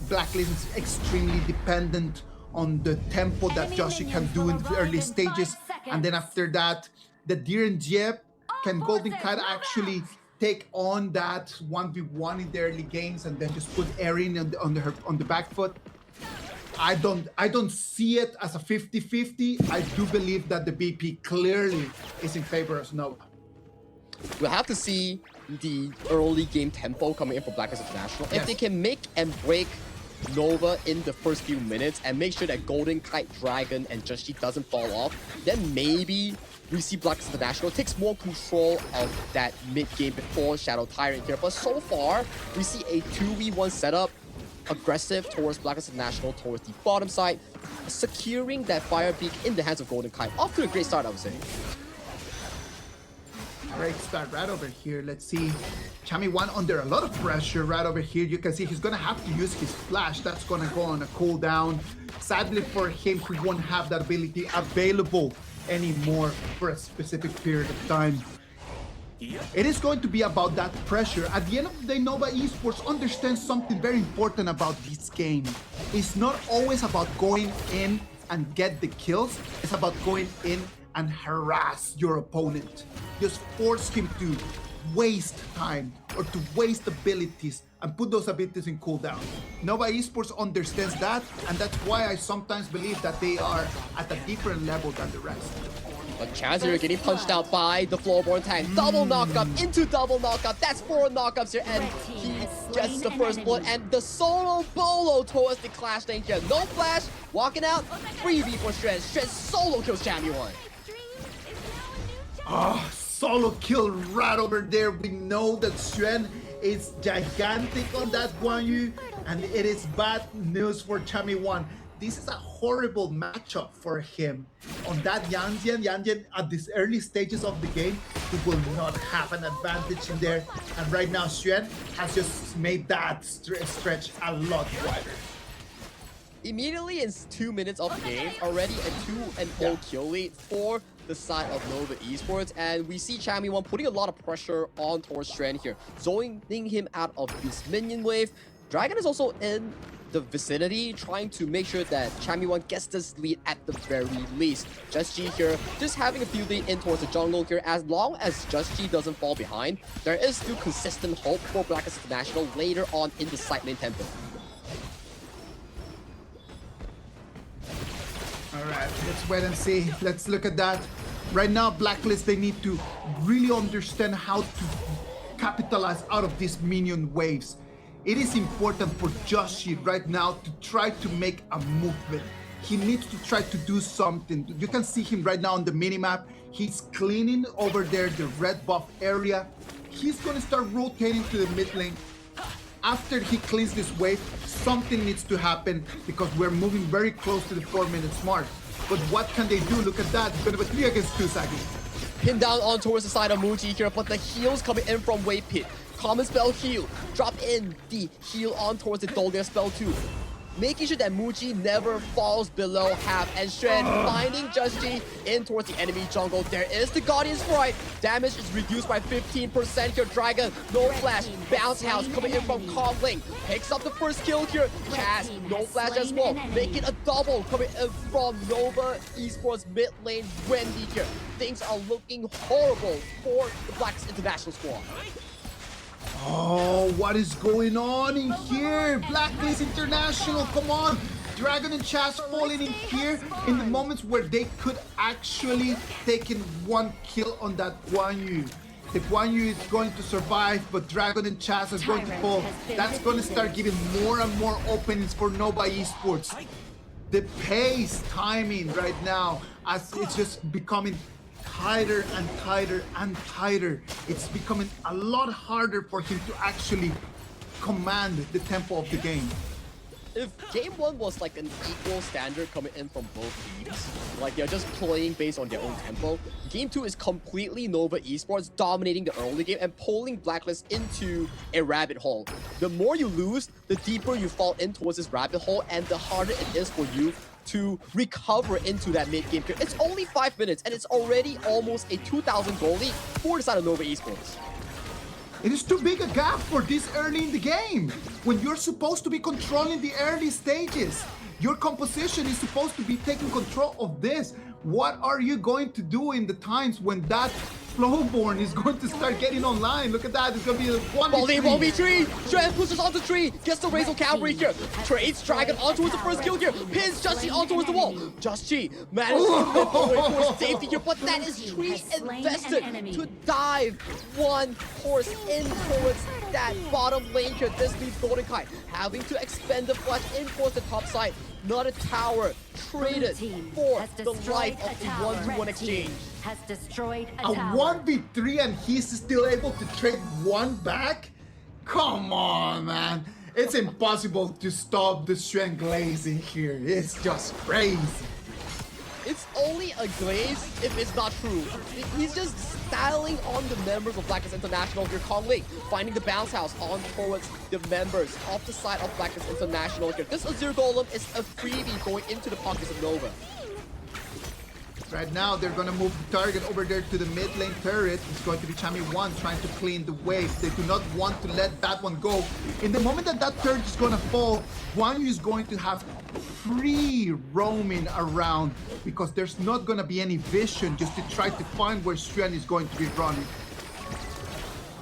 Blacklist is extremely dependent on the tempo that Joshi can do in the early stages, and then after that, the Deer and Jeb can Golden Kite actually take on that 1v1 in the early games and then just put Erin on the back foot. I don't see it as a 50-50. I do believe that the BP clearly is in favor of Nova. We'll have to see the early game tempo coming in for Blacklist International. If they can make and break Nova in the first few minutes and make sure that Golden Kite, Dragon, and Just doesn't fall off, then maybe we see Blacklist International takes more control of that mid-game before Shadow Tyrant here. But so far, we see a 2v1 setup, aggressive towards Blacklist International, towards the bottom side, securing that Fire Beak in the hands of Golden Kite. Off to a great start, I would say. Great start right over here. Let's see. Chami1 under a lot of pressure right over here. You can see he's going to have to use his flash. That's going to go on a cooldown. Sadly for him, he won't have that ability available anymore for a specific period of time. It is going to be about that pressure. At the end of the day, Nova Esports understands something very important about this game. It's not always about going in and get the kills. It's about going in and harass your opponent. Just force him to waste time or to waste abilities and put those abilities in cooldown. Nova Esports understands that, and that's why I sometimes believe that they are at a different level than the rest. But Chazir getting punched out by the Floorborn tank. Double knockup into double knockup. That's 4 knockups here, and he gets the first blood. And the solo bolo towards the Clash lane here. No flash, walking out. 3v for Shred. Shred solo kills Chami1. Solo kill right over there. We know that Shred is gigantic on that Guan Yu, and it is bad news for Chami1. This is a horrible matchup for him. On that Yanjian at these early stages of the game, he will not have an advantage in there. And right now, Xuan has just made that stretch a lot wider. Immediately in 2 minutes of the game, already a 2-0 kill lead for the side of Nova Esports, and we see Chami1 putting a lot of pressure on towards Strand here, zoning him out of this minion wave. Dragon is also in the vicinity, trying to make sure that Chami1 gets this lead at the very least. Just G here, just having a few lead in towards the jungle here. As long as Just G doesn't fall behind, there is still consistent hope for Blacklist International later on in the side lane tempo. Alright, let's wait and see. Let's look at that. Right now, Blacklist, they need to really understand how to capitalize out of these minion waves. It is important for Joshi right now to try to make a movement. He needs to try to do something. You can see him right now on the minimap. He's cleaning over there the red buff area. He's going to start rotating to the mid lane. After he cleans this wave, something needs to happen because we're moving very close to the 4 minutes mark. But what can they do? Look at that. It's going to be 3 against 2, Sagi. Pinned down on towards the side of Muji here, but the heals coming in from Wave Pit. Common spell heal. Drop in the heal on towards the Dolgar spell too. Making sure that Muji never falls below half, and Shen finding Just G in towards the enemy jungle. There is the Guardian Sprite. Damage is reduced by 15% here. Dragon, no flash. Bounce House coming in from Kongling. Picks up the first kill here. Chaz, no flash as well. Making a double coming in from Nova Esports mid lane Wendy here. Things are looking horrible for the Blacks International squad. Oh, what is going on in here? Blacklist International, come on! Dragon and Chaz falling in here in the moments where they could actually taken 1 kill on that Guan Yu. The Guan Yu is going to survive, but Dragon and Chaz is going to fall. That's going to start giving more and more openings for Nova Esports. The pace timing right now, as it's just becoming tighter and tighter and tighter. It's becoming a lot harder for him to actually command the tempo of the game. If game 1 was like an equal standard coming in from both teams, like they're just playing based on their own tempo, game 2 is completely Nova Esports dominating the early game and pulling Blacklist into a rabbit hole. The more you lose, the deeper you fall in towards this rabbit hole, and the harder it is for you to recover into that mid-game period. It's only 5 minutes, and it's already almost a 2,000 goal lead for the side of Nova Esports. It is too big a gap for this early in the game. When you're supposed to be controlling the early stages, your composition is supposed to be taking control of this. What are you going to do in the times when that Flowborn is going to start getting online? Look at that, it's going to be a 1v3. Shen pushes onto tree, gets the Razor Cavalry here. Trades Dragon on towards the first kill here. Pins Just Chi on towards the wall. Just Chi manages to get away for safety here, but that is Tree invested to dive one horse in towards that bottom lane here. This leaves Golden Kite having to expend the flash in towards the top side. Not a tower traded for the life of a 1-to-1 exchange. Has destroyed a 1v3 and he's still able to trade one back? Come on, man. It's impossible to stop the Shen glazing here. It's just crazy. It's only a glaze if it's not true. He's just styling on the members of Blacklist International here. Kong Ling finding the bounce house on towards the members off the side of Blacklist International here. This Azir Golem is a freebie going into the pockets of Nova. Right now, they're going to move the target over there to the mid lane turret. It's going to be Chami1 trying to clean the wave. They do not want to let that one go. In the moment that that turret is going to fall, Guan Yu is going to have free roaming around because there's not going to be any vision just to try to find where Shen is going to be running.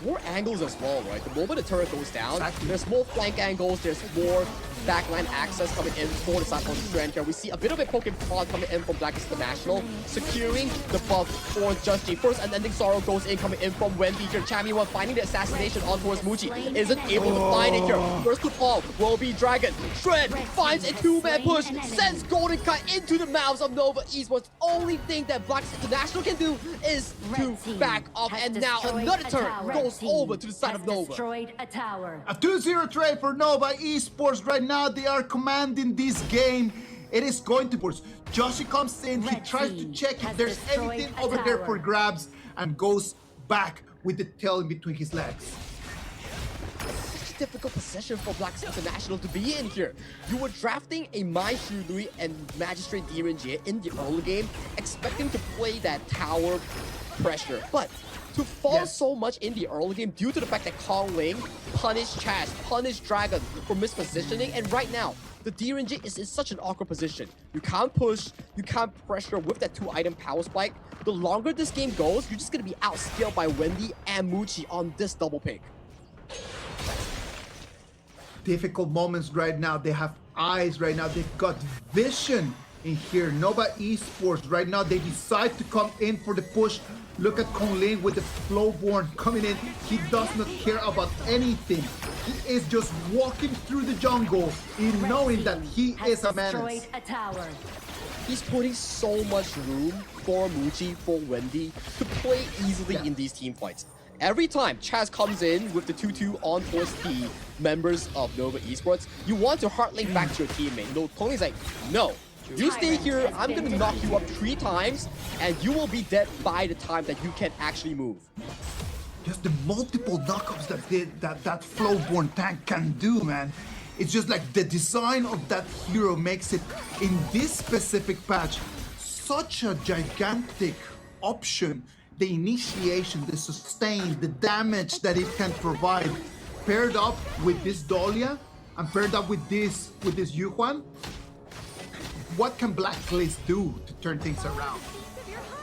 More angles as well, right? The moment the turret goes down, exactly. There's more flank angles, there's more backline access coming in for the side of Strand here. We see a bit of a poking prod coming in from Blacklist International, securing the buff for Just Chi. First, an ending sorrow goes in coming in from Wendy here. Chami1 finding the assassination on towards Muji. Isn't able to find it here. First to fall will be Dragon. Shred finds a two-man push, sends Golden Kite into the mouths of Nova Esports. Only thing that Blacklist International can do is to back off, and now another turret goes over to the side of Nova. A 2-0 trade for Nova Esports right now. They are commanding this game. It is going to burst. Joshi comes in, he tries to check if there's anything over there for grabs and goes back with the tail in between his legs. Such a difficult position for Blacklist International to be in here. You were drafting a Mai Shului and Magistrate Direnjie in the early game, expecting to play that tower pressure, but to fall so much in the early game due to the fact that Kong Ling punished Chaz, punished Dragon for mispositioning, and right now, the DRNG is in such an awkward position. You can't push, you can't pressure with that 2-item power spike. The longer this game goes, you're just gonna be outscaled by Wendy and Muchi on this double pick. Difficult moments right now. They have eyes right now. They've got vision in here. Nova Esports right now, they decide to come in for the push. Look at Kong Ling with the Flowborn coming in. He does not care about anything. He is just walking through the jungle in knowing that he is a menace. He's putting so much room for Muji, for Wendy to play easily in these team fights. Every time Chaz comes in with the 2-2 on towards the members of Nova Esports, you want to heart link back to your teammate. No, Kong Ling's like, no. You stay here, I'm gonna knock you up 3 times, and you will be dead by the time that you can actually move. Just the multiple knockups that Flowborn tank can do, man. It's just like the design of that hero makes it, in this specific patch, such a gigantic option. The initiation, the sustain, the damage that it can provide, paired up with this Dahlia, and paired up with this Yuhuan. What can Blacklist do to turn things around?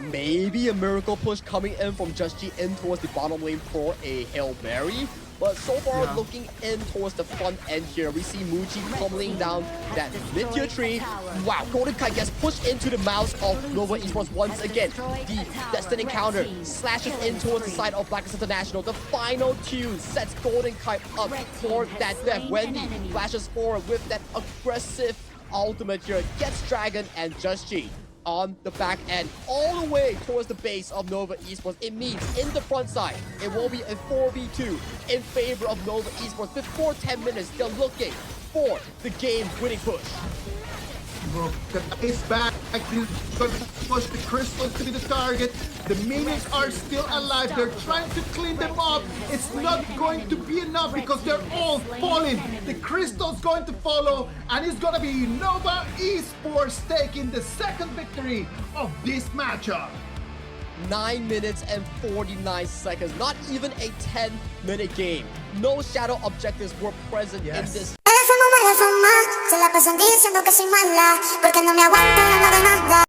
Maybe a miracle push coming in from Just Chi in towards the bottom lane for a Hail Mary. But so far, looking in towards the front end here, we see Muji pummeling down that mid-tier tree. Wow, Golden Kite gets pushed into the mouths of Nova Esports once again. The Destiny counter slashes in towards the side of Blacklist International. The final tune sets Golden Kite up for that death. Wendy flashes forward with that aggressive ultimate here, gets Dragon and Just Chi on the back end, all the way towards the base of Nova Esports. It means in the front side, it will be a 4v2 in favor of Nova Esports. Before 10 minutes, they're looking for the game-winning push. Bro, the ace back, he's going to push the crystals to be the target. The minions are still alive. They're trying to clean them up. It's not going to be enough because they're all falling. The crystal's going to follow, and it's going to be Nova Esports taking the second victory of this matchup. 9 minutes and 49 seconds. Not even a 10-minute game. No shadow objectives were present in this. Se la pasan diciendo que soy mala, porque no me aguanto, no hago nada.